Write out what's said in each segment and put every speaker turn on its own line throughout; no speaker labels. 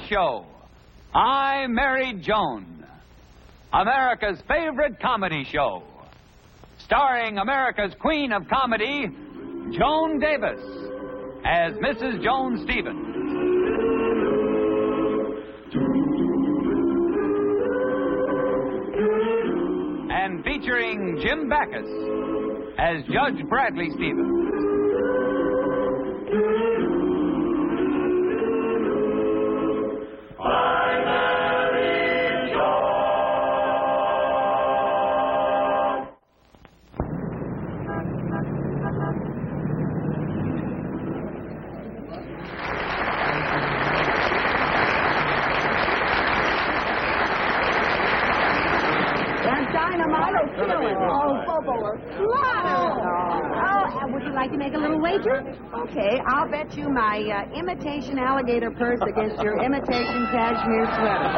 show, I Married Joan, America's favorite comedy show, starring America's queen of comedy, Joan Davis, as Mrs. Joan Stevens. And featuring Jim Backus as Judge Bradley Stevens.
Would you like to make a little wager? Okay, I'll bet you my imitation alligator purse against your imitation cashmere sweater.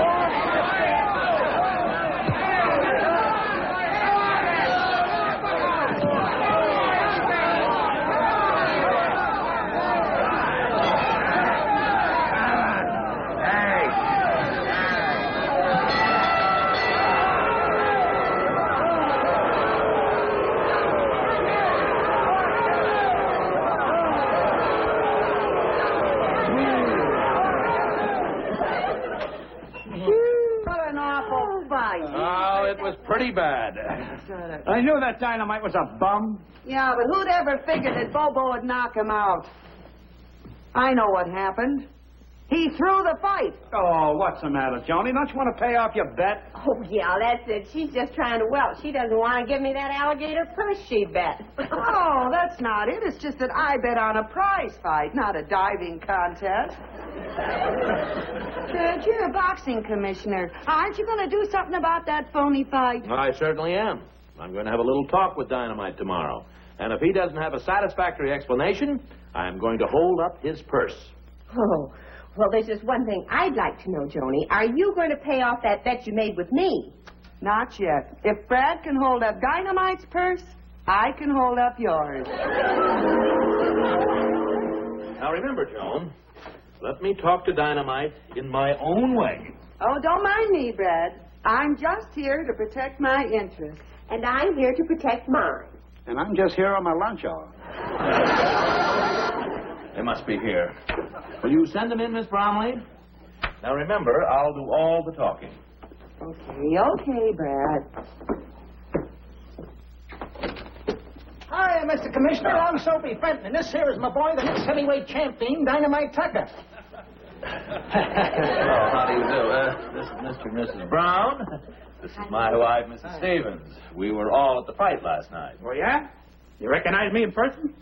Pretty bad. I knew that Dynamite was a bum.
Yeah, but who'd ever figured that Bobo would knock him out? I know what happened. He threw the fight.
Oh, what's the matter, Joni? Don't you want to pay off your bet?
Oh, yeah, that's it. She's just trying to welt. She doesn't want to give me that alligator purse she bet.
Oh, that's not it. It's just that I bet on a prize fight, not a diving contest. Judge, you're a boxing commissioner. Aren't you going to do something about that phony fight?
I certainly am. I'm going to have a little talk with Dynamite tomorrow. And if he doesn't have a satisfactory explanation, I'm going to hold up his purse.
Oh, well, there's just one thing I'd like to know, Joni. Are you going to pay off that bet you made with me?
Not yet. If Brad can hold up Dynamite's purse, I can hold up yours.
Now, remember, Joan, let me talk to Dynamite in my own way.
Oh, don't mind me, Brad. I'm just here to protect my interests.
And I'm here to protect mine.
And I'm just here on my lunch hour.
They must be here. Will you send them in, Miss Bromley? Now, remember, I'll do all the talking.
Okay, Brad.
Hi, Mr. Commissioner. I'm Soapy Fenton, and this here is my boy, the next heavyweight champion, Dynamite Tucker.
Well, how do you do? This is Mr. and Mrs. Brown. This is my wife, Mrs. Stevens. We were all at the fight last night.
Oh, yeah? You recognize me in person?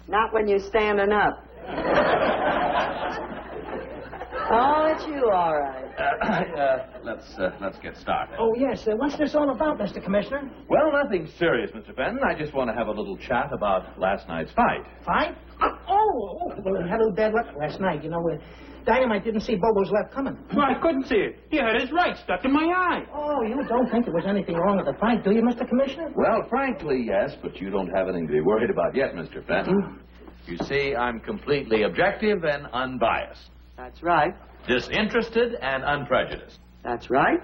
Not when you're standing up. Oh, it's you, all right.
Let's get started.
Oh, yes. What's this all about, Mr. Commissioner?
Well, nothing serious, Mr. Fenton. I just want to have a little chat about last night's fight.
Fight? Well, we had a little bad luck last night. You know, Dynamite didn't see Bobo's left coming.
Well, I couldn't see it. He had his right stuck in my eye.
Oh, you don't think there was anything wrong with the fight, do you, Mr. Commissioner?
Well, frankly, yes, but you don't have anything to be worried about yet, Mr. Fenton. You see, I'm completely objective and unbiased.
That's right.
Disinterested and unprejudiced.
That's right.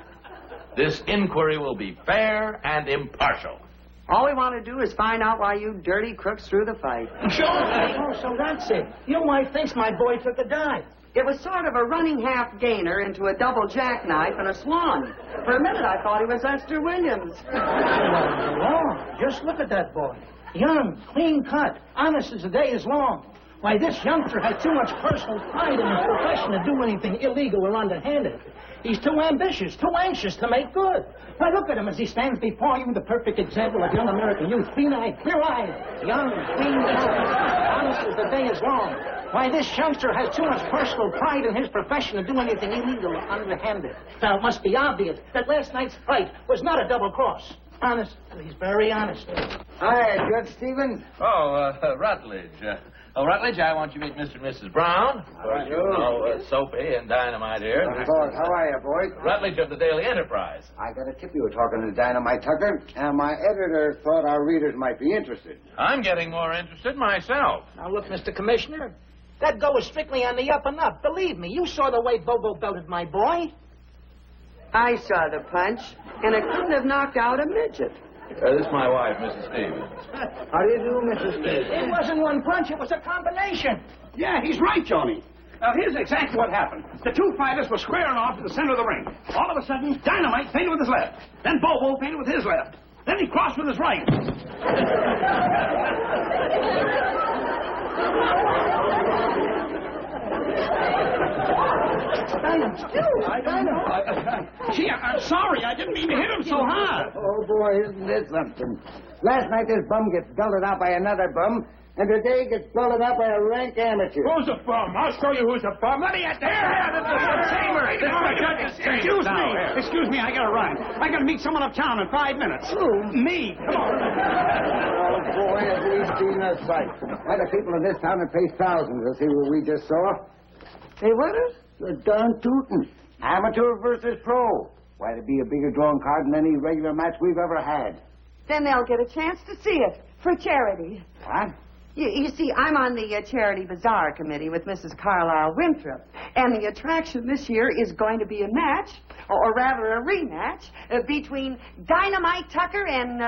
This inquiry will be fair and impartial.
All we want to do is find out why you dirty crooks threw the fight.
Oh, so that's it. Your wife thinks my boy took a dive.
It was sort of a running half gainer into a double jackknife and a swan. For a minute, I thought he was Esther Williams.
Lord, just look at that boy. Young, clean cut, honest as the day is long. Why, this youngster has too much personal pride in his profession to do anything illegal or underhanded. He's too ambitious, too anxious to make good. Why, look at him as he stands before you, the perfect example of young American youth. Clean-eyed, clear-eyed, young, clean cut, honest as the day is long. Why, this youngster has too much personal pride in his profession to do anything illegal or underhanded. Now, it must be obvious that last night's fight was not a double cross. Honest. He's very honest.
Hi, Judge Stevens.
Oh, Rutledge. Rutledge, I want you to meet Mr. and Mrs. Brown. Soapy and Dynamite here.
Of course. How are you, boys?
Rutledge of the Daily Enterprise.
I got a tip you were talking to Dynamite Tucker, and my editor thought our readers might be interested.
I'm getting more interested myself.
Now, look, Mr. Commissioner, That go was strictly on the up and up. Believe me, you saw the way Bobo belted my boy.
I saw the punch, and it couldn't have knocked out a midget.
This is my wife, Mrs. Stevens.
How do you do, Mrs. Stevens? It wasn't one punch, it was a combination.
Yeah, he's right, Johnny. Now, here's exactly what happened. The two fighters were squaring off in the center of the ring. All of a sudden, Dynamite feinted with his left. Then Bobo feinted with his left. Then he crossed with his right. Gee, I'm sorry. I didn't mean to hit him so hard.
Oh, boy, isn't this something? Last night this bum gets belted out by another bum, and today gets belted out by a rank amateur.
Who's a bum? I'll show you who's a bum. Let me at there. Excuse me, I gotta run. I gotta meet someone uptown in 5 minutes. Who? Me. Come on.
Oh, boy, have we seen a sight. Why, the people in this town have paid thousands to see what we just saw. Hey, what is? You're darn tootin'. Amateur versus pro. Why, it'd be a bigger drawing card than any regular match we've ever had.
Then they'll get a chance to see it for charity.
What?
You see, I'm on the Charity Bazaar Committee with Mrs. Carlisle Winthrop, and the attraction this year is going to be a match, or rather a rematch, between Dynamite Tucker and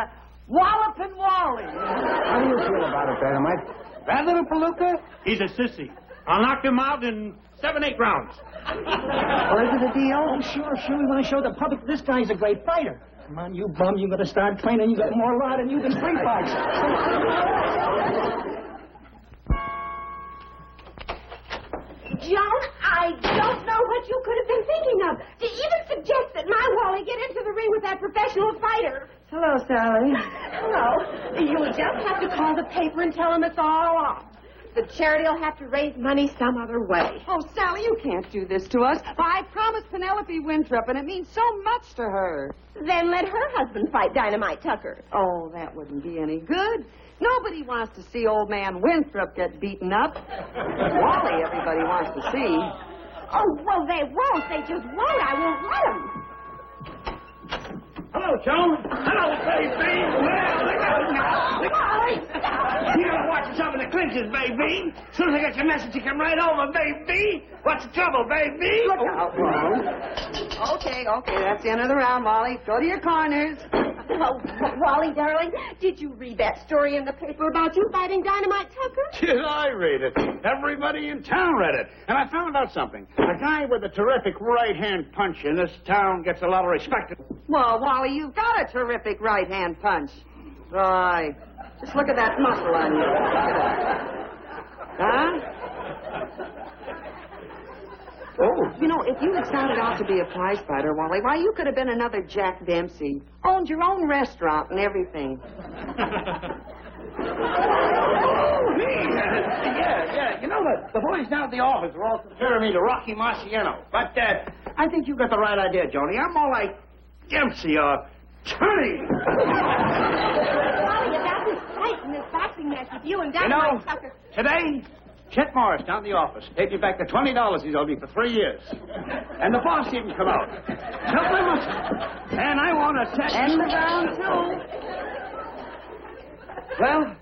Wallopin' Wally.
How do you feel about it, Dynamite?
That little palooka? He's a sissy. I'll knock him out in 7-8 rounds.
Or is it a deal?
Oh, sure. We want to show the public this guy's a great fighter. Come on, you bum. You got to start training. You got more law than you can free fights.
Joan, I don't know what you could have been thinking of to even suggest that my Wally get into the ring with that professional fighter.
Hello, Sally.
Hello. You'll just have to call the paper and tell them it's all off. The charity will have to raise money some other way.
Oh, Sally, you can't do this to us. I promised Penelope Winthrop, and it means so much to her.
Then let her husband fight Dynamite Tucker.
Oh, that wouldn't be any good. Nobody wants to see old man Winthrop get beaten up. Wally, everybody wants to see.
Oh, well, they won't. They just won't. I won't let them.
Hello, Joan. Hello, baby.
Wally,
You gotta watch yourself in the clinches, baby. As soon as I get your message, you come right over, baby. What's the trouble, baby?
Look out, Wally. Okay, that's the end of the round, Wally. Go to your corners.
Oh, Wally, darling, did you read that story in the paper about you fighting Dynamite Tucker?
Did I read it? Everybody in town read it. And I found out something. A guy with a terrific right-hand punch in this town gets a lot of respect.
Well, Wally, you've got a terrific right-hand punch. Right. Just look at that muscle on you. Huh? Oh. You know, if you had started out to be a prize fighter, Wally, why, you could have been another Jack Dempsey. Owned your own restaurant and everything.
Yeah. You know, the boys down at the office are all comparing me to Rocky Marciano. But I think you got the right idea, Joni. I'm more like Dempsey or Turney.
Wally, about this fight and this boxing match with you and Dynamite Tucker.
Today, Chet Morris down at the office paid me back the $20 he's owed me for 3 years. And the boss even come out. Help my muscle. And I want to test...
And the round, too.
Well,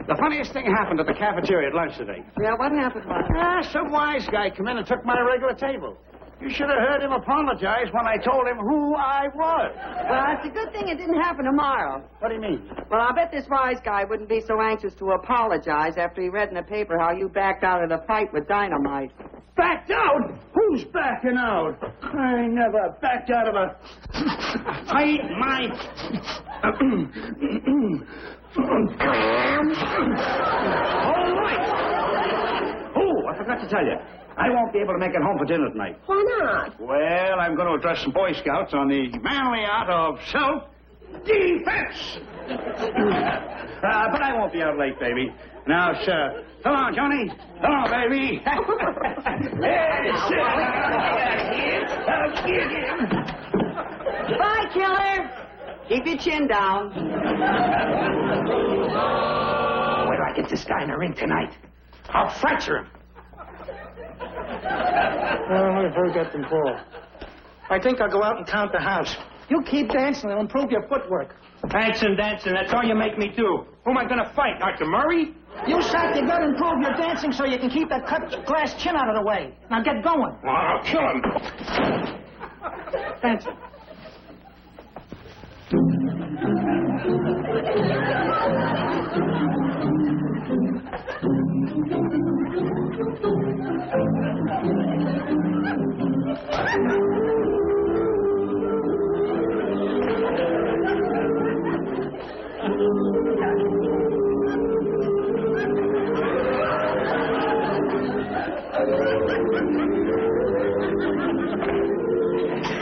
the funniest thing happened at the cafeteria at lunch today.
Yeah, what happened, Wally?
Some wise guy come in and took my regular table. You should have heard him apologize when I told him who I was.
Well, it's a good thing it didn't happen tomorrow.
What do you mean?
Well, I bet this wise guy wouldn't be so anxious to apologize after he read in the paper how you backed out of the fight with Dynamite.
Backed out? Who's backing out? I never backed out of a fight. All right. Oh, I forgot to tell you. I won't be able to make it home for dinner tonight.
Why not?
Well, I'm going to address some Boy Scouts on the manly art of self-defense. But I won't be out late, baby. Now, sir. Come on, Johnny. Come on, baby.
Bye, killer. Keep your chin down.
Wait till I get this guy in the ring tonight. I'll fracture him.
I've heard that before. I think I'll go out and count the house. You keep dancing. It'll improve your footwork.
Dancing. That's all you make me do. Who am I going to fight? Dr. Murray?
You shot your gun and prove you're dancing so you can keep that cut glass chin out of the way. Now get going.
Well, I'll kill him.
Dancing.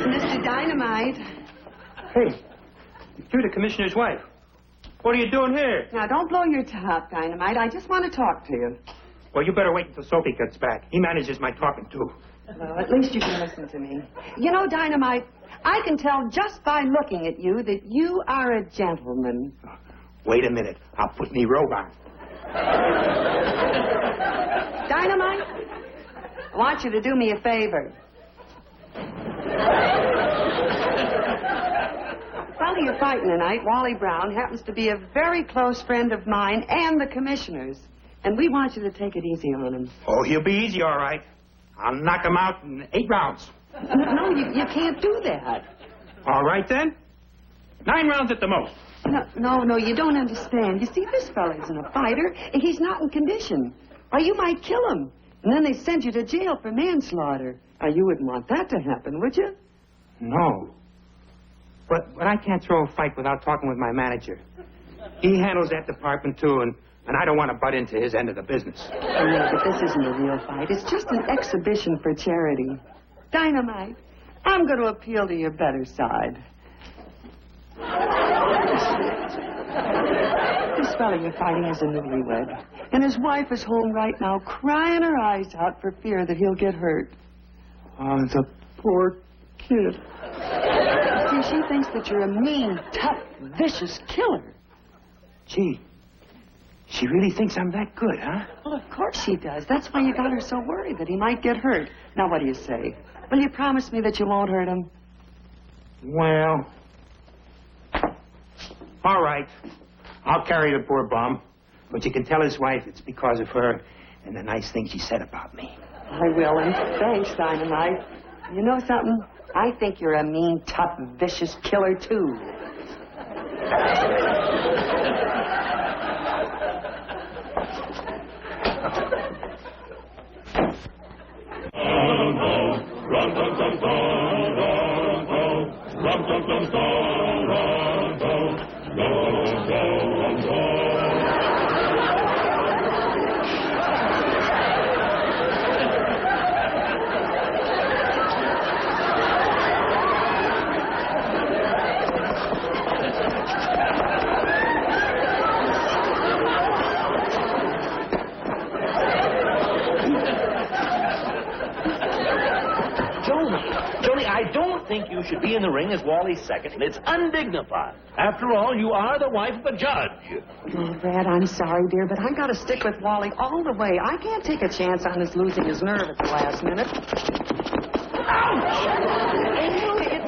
Mr. Dynamite.
Hey, you're the commissioner's wife. What are you doing here?
Now, don't blow your top, Dynamite. I just want to talk to you.
Well, you better wait until Sophie gets back. He manages my talking, too.
Well, at least you can listen to me. You know, Dynamite, I can tell just by looking at you that you are a gentleman.
Wait a minute. I'll put me robe on.
Dynamite, I want you to do me a favor. The fellow you're fighting tonight, Wally Brown, happens to be a very close friend of mine and the commissioner's. And we want you to take it easy on him.
Oh, he'll be easy, all right. I'll knock him out in 8 rounds.
No, you can't do that.
All right, then. 9 rounds at the most.
No, you don't understand. You see, this fellow isn't a fighter, and he's not in condition. Or you might kill him, and then they send you to jail for manslaughter. You wouldn't want that to happen, would you?
No. But I can't throw a fight without talking with my manager. He handles that department, too, and I don't want to butt into his end of the business.
Yeah, but this isn't a real fight. It's just an exhibition for charity. Dynamite, I'm going to appeal to your better side. This fellow you're fighting is a newlywed, and his wife is home right now crying her eyes out for fear that he'll get hurt.
Oh, the poor kid.
See, she thinks that you're a mean, tough, vicious killer.
Gee, she really thinks I'm that good, huh?
Well, of course she does. That's why you got her so worried that he might get hurt. Now, what do you say? Will you promise me that you won't hurt him?
Well, all right. I'll carry the poor bum. But you can tell his wife it's because of her and the nice things she said about me.
I will, and thanks, Dynamite. You know something? I think you're a mean, tough, vicious killer, too.
You should be in the ring as Wally's second. It's undignified. After all, you are the wife of a judge.
Oh, Brad, I'm sorry, dear, but I got to stick with Wally all the way. I can't take a chance on his losing his nerve at the last minute. Ouch! I knew it.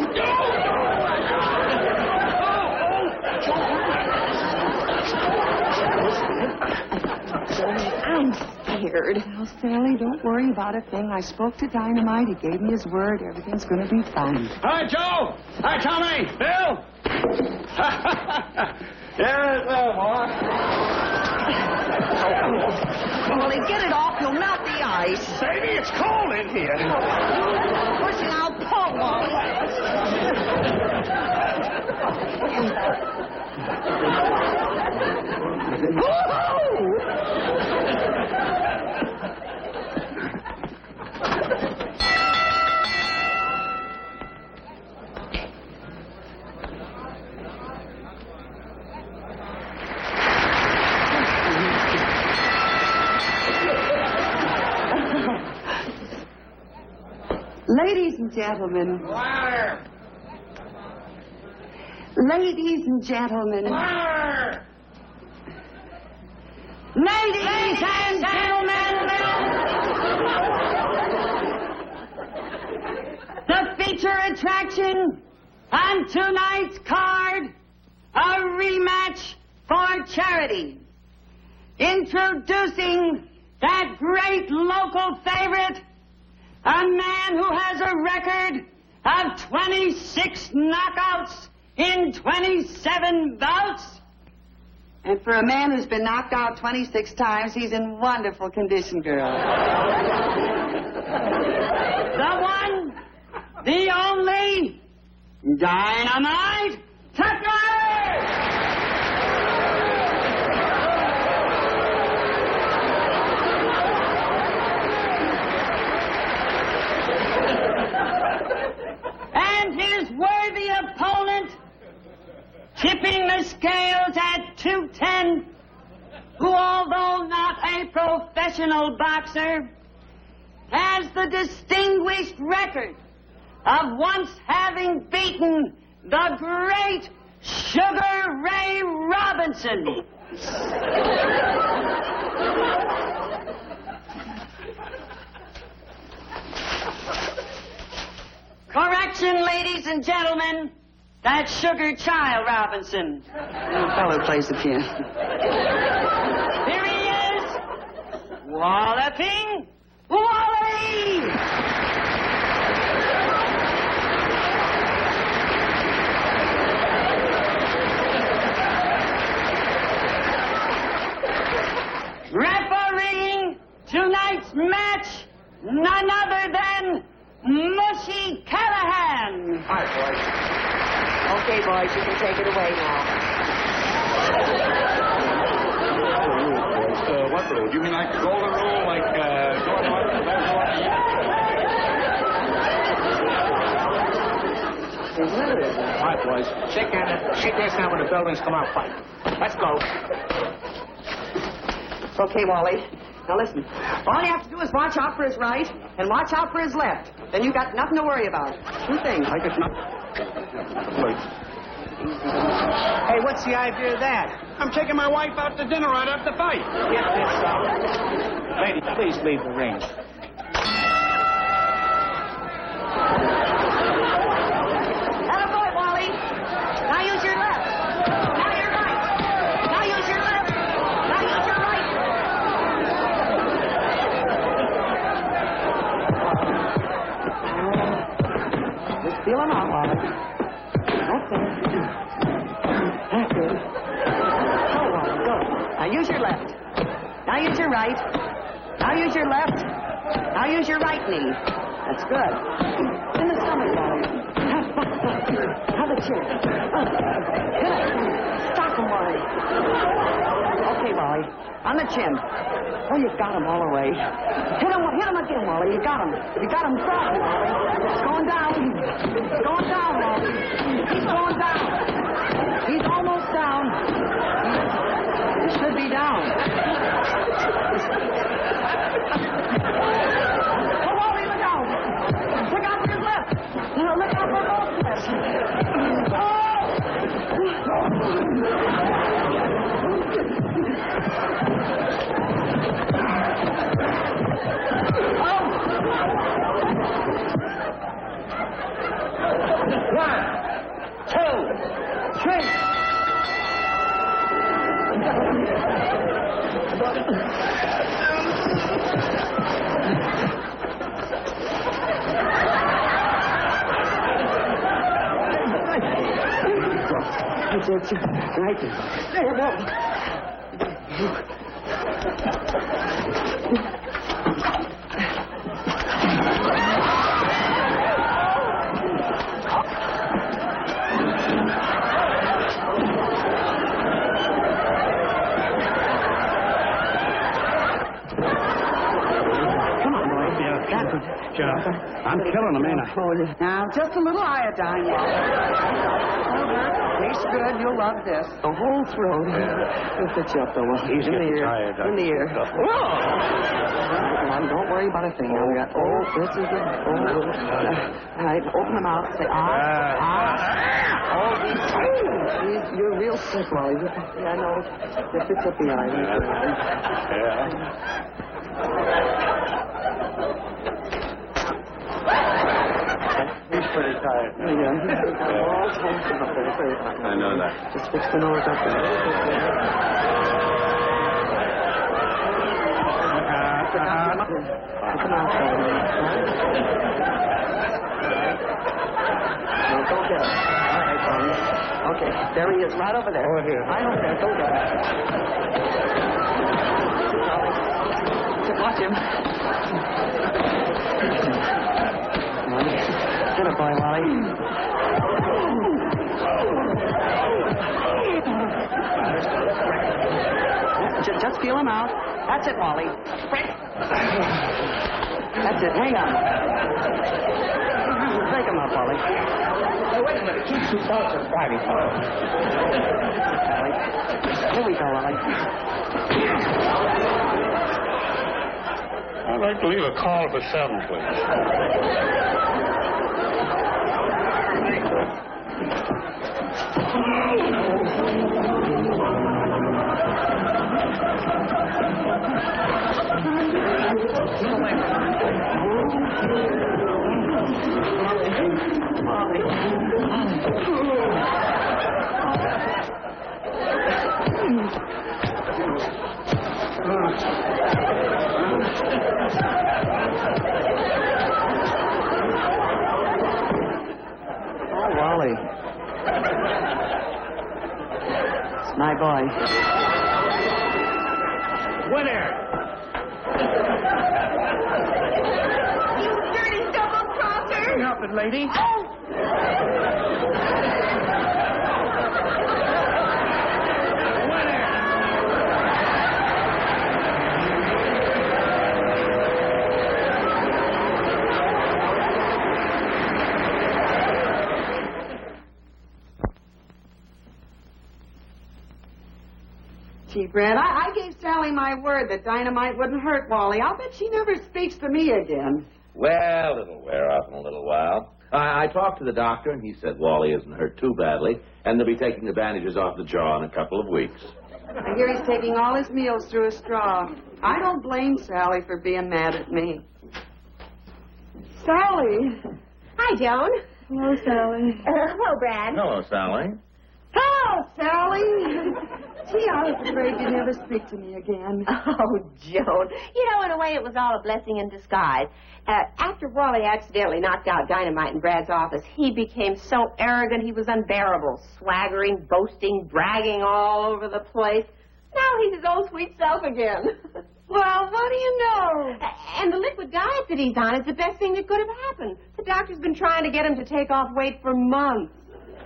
I'm scared. Well, Sally, don't worry about a thing. I spoke to Dynamite. He gave me his word. Everything's going to be fine.
Hi, Joe. Hi, Tommy. Bill. Yes, boy.
Wally, get it off. You'll melt the ice.
Baby, it's cold in here.
Pushing out, pull, Wally. Ladies and gentlemen.
Water.
Ladies and gentlemen.
Water.
Ladies and gentlemen. The feature attraction on tonight's card, a rematch for charity. Introducing that great local favorite, a man who has a record of 26 knockouts in 27 bouts. And for a man who's been knocked out 26 times, he's in wonderful condition, girl. The one, the only, Dynamite Tucker! And his worthy opponent, tipping the scales at 210, who, although not a professional boxer, has the distinguished record of once having beaten the great Sugar Ray Robinson. Correction, ladies and gentlemen, that's Sugar Child Robinson. The fellow plays the piano. Here he is, walloping Wally! Refereeing tonight's match, none other than Mushy Callahan.
Hi, boys.
Okay, boys, you can take it away now.
What rule? You mean like the golden rule, like going on the best
All right, boys. Shake hands now when the buildings come out fight. Let's go.
Okay, Wally. Now listen. All you have to do is watch out for his right and watch out for his left. Then you got nothing to worry about. Two things.
I guess not.
Hey, what's the idea of that?
I'm taking my wife out to dinner right after the fight.
Get this out. Lady, please leave the ring.
Attaboy, Wally. Now use your left. Now your right. Now use your left. Now use your right. Just feel him out, Wally. Okay. That's good. Go, Wally, go. Now use your left. Now use your right. Now use your left. Now use your right knee. That's good. In the stomach, Wally. Have a chin. Good. Stop him, Wally. Okay, Wally. On the chin. Oh, you've got him all the way. Hit him again, Wally. You got him. You got him softly, Wally. It's going down. It's going down, Wally. He's going down. He's almost down. He should be down. Oh, Wally, look out. Look out for his left. Look out for both lefts.
One, two, three.
Right there.
I'm killing him, ain't I?
Now, just a little iodine. Tastes good. You'll love this. The whole throat. It'll fit you up, though.
He's
in the
getting
ear.
tired.
In the ear. Come on, don't worry about a thing. Now we got. This is the. All right, open them out. Say you're real sick, Wally. Yeah, I know. It fits up the eye.
He's pretty tired.
I
know that.
Just fix the nose up there. Come on, Wally. No, go get him. All right, Wally. Okay, there he is, right over there.
Over here.
Right over there. Go get him. Wally. Watch him. Wally. Get a boy, Wally. Just feel him out. That's it, Wally. That's it. Hang on. Break him up, Wally.
Hey, wait a minute. Keep some thoughts of Friday, fellow.
Wally. Here we go, Wally.
I'd like to leave a call for 7, please.
Oh, Wally. It's my boy.
Winner!
You dirty double-crosser!
Nothing, lady.
Gee, Brad, I gave Sally my word that dynamite wouldn't hurt Wally. I'll bet she never speaks to me again.
Well, it'll wear off in a little while. I talked to the doctor, and he said Wally isn't hurt too badly, and they'll be taking the bandages off the jaw in a couple of weeks.
I hear he's taking all his meals through a straw. I don't blame Sally for being mad at me. Sally.
Hi, Joan.
Hello, Sally.
Hello, Brad.
Hello, Sally.
Hello, Sally. Gee, I was afraid you'd never speak to me again.
Oh, Joan. You know, in a way, it was all a blessing in disguise. After Wally accidentally knocked out Dynamite in Brad's office, he became so arrogant he was unbearable, swaggering, boasting, bragging all over the place. Now he's his old sweet self again.
Well, what do you know?
And the liquid diet that he's on is the best thing that could have happened. The doctor's been trying to get him to take off weight for months.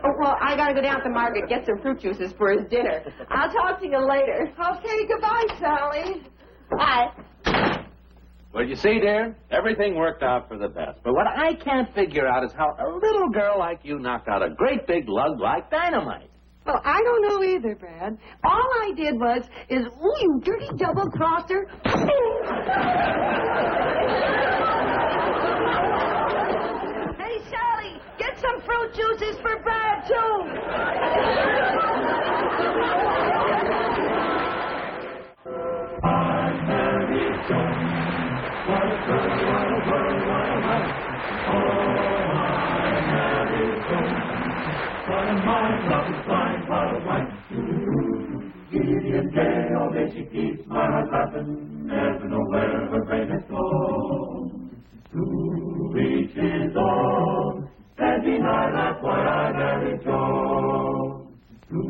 Oh, well, I gotta go down to the market, get some fruit juices for his dinner. I'll talk to you later.
Okay, goodbye, Sally.
Bye.
Well, you see, dear, everything worked out for the best. But what I can't figure out is how a little girl like you knocked out a great big lug like Dynamite.
Well, I don't know either, Brad. All I did was, ooh, you dirty double-crosser. Hey, Sally, get some fruit juices for Brad, too.
I'm Mary Joan. What a girl, what a girl, what a man. Oh, I'm Mary Joan. What a mind, love is blind, what a wife. Gideon gay, all day she keeps my heart laughing. Never know where her brain has gone. To each his own. Can't deny that's why I married Joan. To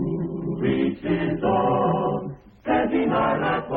each his own. Can't deny that's